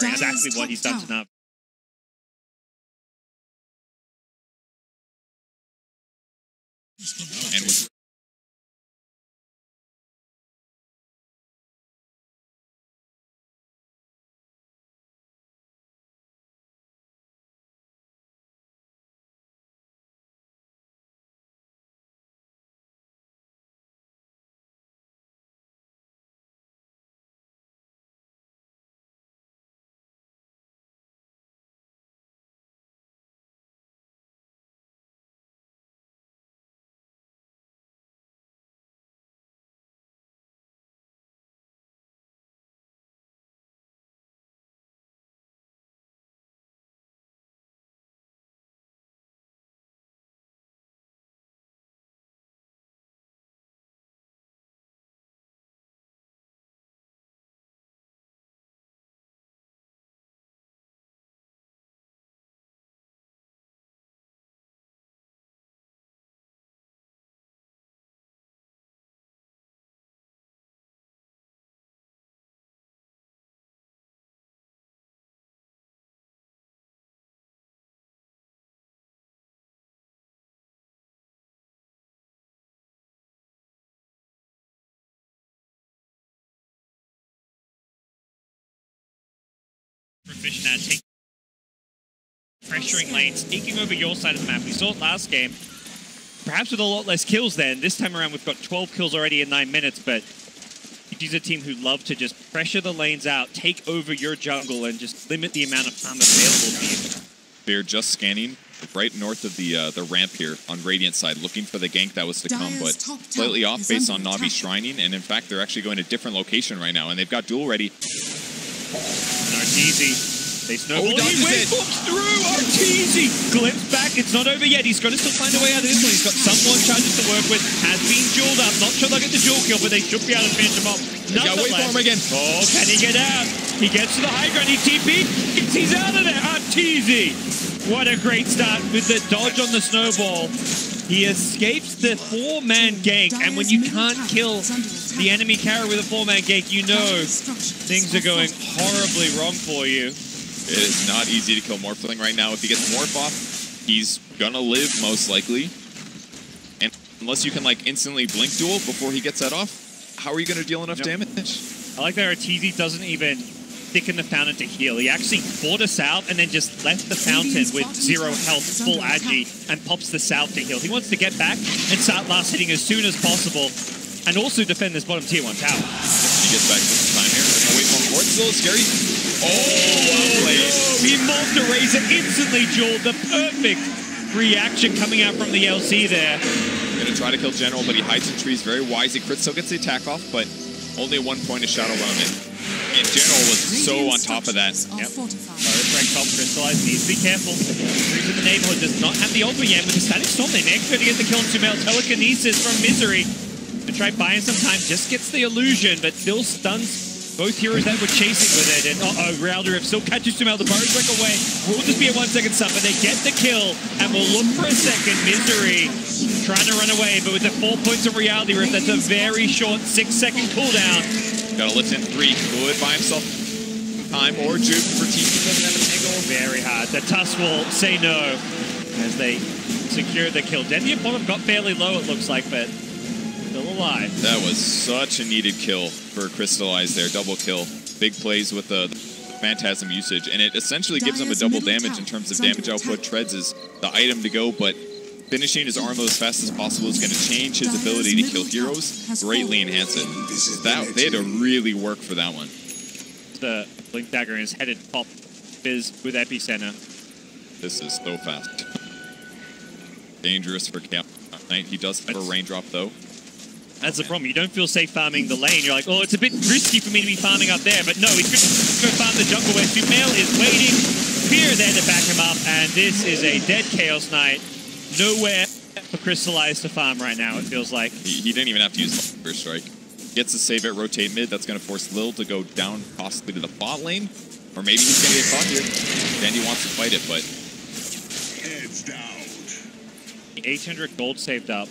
exactly what he's done to Navi. And with Proficient at taking pressuring lanes, taking over your side of the map. We saw it last game, perhaps with a lot less kills then. This time around, we've got 12 kills already in 9 minutes, but he's a team who love to just pressure the lanes out, take over your jungle, and just limit the amount of time available to you. they're just scanning right north of the ramp here on Radiant side, looking for the gank that was to come, but slightly off based on Navi shrining, and in fact, they're actually going to a different location right now, and they've got duel ready. And Arteezy, they snowball. He waveforms through! Arteezy glimpse back. It's not over yet. He's got to still find a way out of this one. He's got some more charges to work with. Has been jeweled up. Not sure they'll get the jewel kill, but they should be able to finish him off. He's got waveform again. Oh, can he get out? He gets to the high ground. He TP. He's out of there. Arteezy. What a great start with the dodge on the snowball. He escapes the 4-man gank, and when you can't kill the enemy carry with a 4-man gank, you know things are going horribly wrong for you. It is not easy to kill Morphling right now. If he gets Morph off, he's gonna live most likely. And unless you can like instantly blink duel before he gets that off, how are you gonna deal enough damage? I like that Arteezy doesn't even thicken the fountain to heal. He actually fought us out and then just left the fountain with 0 health, full agi, and pops the south to heal. He wants to get back and start last hitting as soon as possible, and also defend this bottom tier 1 tower. He gets back this time here. There's no wait for him. It's a little scary. Oh, well played. He molted a Razor, instantly jeweled. The perfect reaction coming out from the LC there. Gonna try to kill General, but he hides in trees very wisely. Crit still gets the attack off, but only 1 point of Shadow Round in. And General was so on top of that. Yep. Right top, Crystallized needs to be careful. Trees in the neighborhood does not have the ultra yet. With the Static Storm, they may actually get the kill on Sumail. Telekinesis from Misery to try buying some time. Just gets the illusion, but still stuns both heroes that were chasing with it. And Rowder still catches Sumail. The burrows break away. Will just be a 1-second stop, but they get the kill. And we'll look for a second. Misery trying to run away, but with the 4 points of reality rift, that's a very short 6-second cooldown. Gotta lift in 3. Good by himself. Time or juke for teaching them that angle. Very hard. The Tusk will say no as they secure the kill. Deadly bottom got fairly low, it looks like, but still alive. That was such a needed kill for Crystallized there. Double kill. Big plays with the Phantasm usage, and it essentially gives him a double damage in terms of damage output. Treads is the item to go, but finishing his armor as fast as possible is going to change his ability to kill heroes, greatly enhance it. They had to really work for that one. The Blink Dagger is headed top Fizz with Epicenter. This is so fast. Dangerous for Cap Knight. He does have a raindrop though. That's the problem. You don't feel safe farming the lane. You're like, oh, it's a bit risky for me to be farming up there. But no, he's going to go farm the jungle where Sumail is waiting. Fear there to back him up. And this is a dead Chaos Knight. Nowhere for Crystallized to farm right now, it feels like. He didn't even have to use the first strike. Gets to save it, rotate mid. That's going to force Lil to go down possibly to the bot lane. Or maybe he's going to get caught here. Dandy wants to fight it, but... Heads down. 800 gold saved up.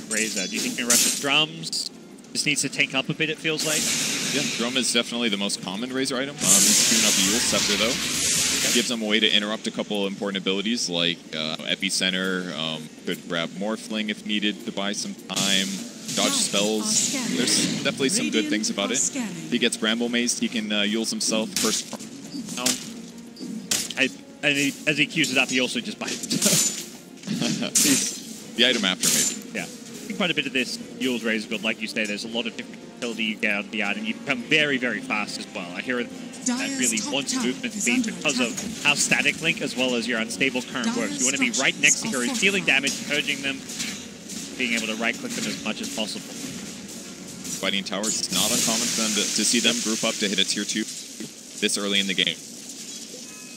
Razor, do you think he can rush his drums? Just needs to tank up a bit, it feels like. Yeah, Drum is definitely the most common Razor item. He's queuing up Yule Scepter, though. Gives him a way to interrupt a couple important abilities like Epicenter. Could grab Morphling if needed to buy some time. Dodge spells. There's definitely some good things about it. He gets Bramble Maze, he can Yules himself first round. As he queues it up, he also just bites. He's the item after, maybe. Yeah. Quite a bit of this Yule's Razor build, like you say, there's a lot of different utility you get out of the item. You become very, very fast as well. I hear that really wants movement speed because of how static link as well as your unstable current works. You want to be right next to heroes, dealing damage, purging them, being able to right-click them as much as possible. Fighting towers, it's not uncommon for them to see them group up to hit a tier 2 this early in the game.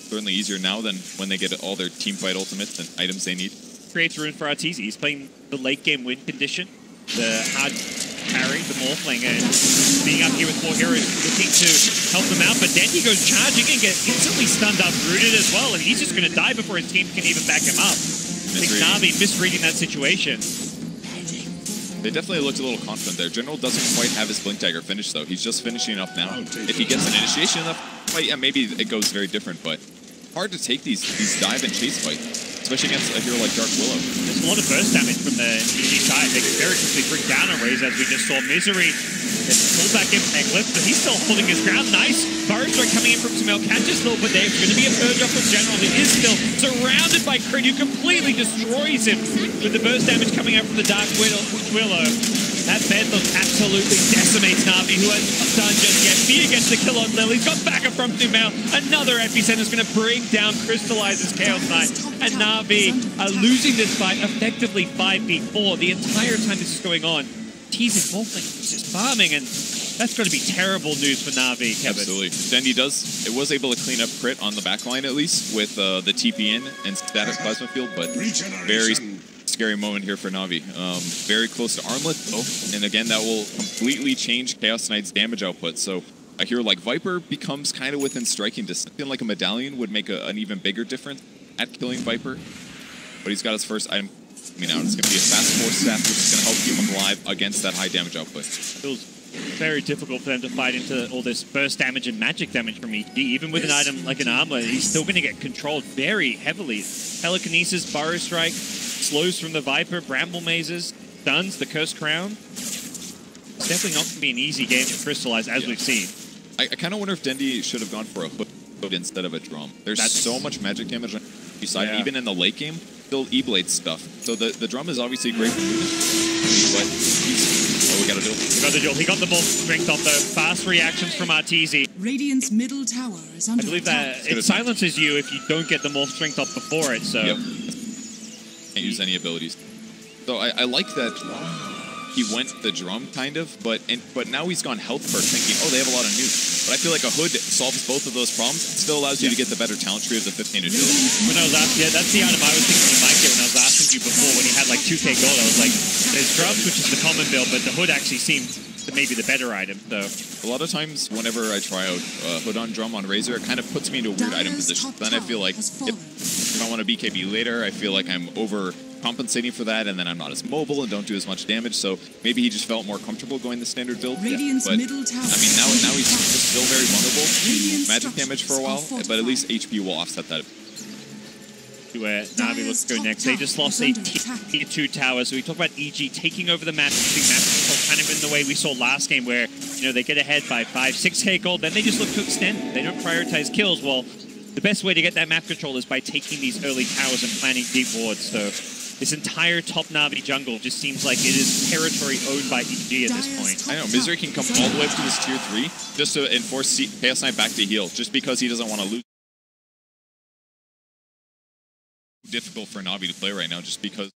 Certainly easier now than when they get all their team fight ultimates and items they need. Creates room for Arteezy. He's playing the late game win condition, the hard carry, the Morphling, and being up here with 4 heroes looking to help them out, but then he goes charging and gets instantly stunned up, rooted as well, and he's just going to die before his team can even back him up. I think Navi misreading that situation. They definitely looked a little confident there. General doesn't quite have his Blink Dagger finished, though. He's just finishing up now. If he gets an initiation in the fight, yeah, maybe it goes very different, but hard to take these dive and chase fights. Especially against a hero like Dark Willow. There's a lot of burst damage from the EG side. They can very quickly bring down a Raze, as we just saw. Misery gets pulled back in Eggless, but he's still holding his ground. Nice. Burrow Strike coming in from Samel. Catches little, but there's going to be a purge off of General. He is still surrounded by Crit, who completely destroys him with the burst damage coming out from the Dark Willow. That Bedlam absolutely decimates Navi, who hasn't done just yet. Fear gets the kill on Lil. He's got backup from Sumail. Another Epicenter is going to bring down Crystallizer's Chaos Knight. And Navi are losing this fight effectively 5v4 the entire time this is going on. Teasing Morphling, he's just farming, and that's going to be terrible news for Navi, Kevin. Absolutely. Dendi was able to clean up Crit on the backline at least with the TP in and static Plasma Field, but very scary moment here for Navi. Very close to Armlet, though, and again, that will completely change Chaos Knight's damage output. So a hero like Viper becomes kind of within striking distance. Something like a Medallion would make an even bigger difference at killing Viper, but he's got his first item coming out. It's going to be a fast force staff, which is going to help keep him alive against that high damage output. Feels very difficult for them to fight into all this burst damage and magic damage from EG. Even with an item like an armor, he's still going to get controlled very heavily. Telekinesis, Burrow Strike, slows from the Viper, Bramble Mazes, stuns, the Cursed Crown. It's definitely not going to be an easy game to Crystallize, as we've seen. I kind of wonder if Dendi should have gone for a hook instead of a drum. There's so much magic damage on the side, even in the late game, still E-Blade stuff. So the drum is obviously great for movement, but we got a duel. We got the duel. He got the more strength off, though. Fast reactions from Arteezy. Radiant's middle tower is under I believe attack. that it silences you if you don't get the more strength off before it, so... Yep. Can't use any abilities. So I like that he went the drum, kind of, but now he's gone health first, thinking, oh, they have a lot of nukes. But I feel like a hood solves both of those problems. It still allows you to get the better talent tree of the 15 agility. When I was asking, that's the item I was thinking you might get when I was asking you before, when he had like 2k gold. I was like, there's drums, which is the common build, but the hood actually seemed to maybe the better item, so... A lot of times, whenever I try out hood on drum on Razor, it kind of puts me into a weird item position. Then I feel like if I want to BKB later, I feel like I'm overcompensating for that, and then I'm not as mobile and don't do as much damage, so maybe he just felt more comfortable going the standard build. Radiant's but, middle tower. I mean, now he's just still very vulnerable to magic damage for a while, but at least HP will offset that. Where Navi looks to go next. They just lost a tier 2 tower, so we talk about EG taking over the map, using map control kind of in the way we saw last game, where, you know, they get ahead by 5, 6k gold, then they just look to extend. They don't prioritize kills. Well, the best way to get that map control is by taking these early towers and planting deep wards. So this entire top Navi jungle just seems like it is territory owned by EG at this point. I know, Misery can come all the way up to this tier 3 just to enforce Chaos Knight back to heal, just because he doesn't want to lose. Difficult for Navi to play right now, just because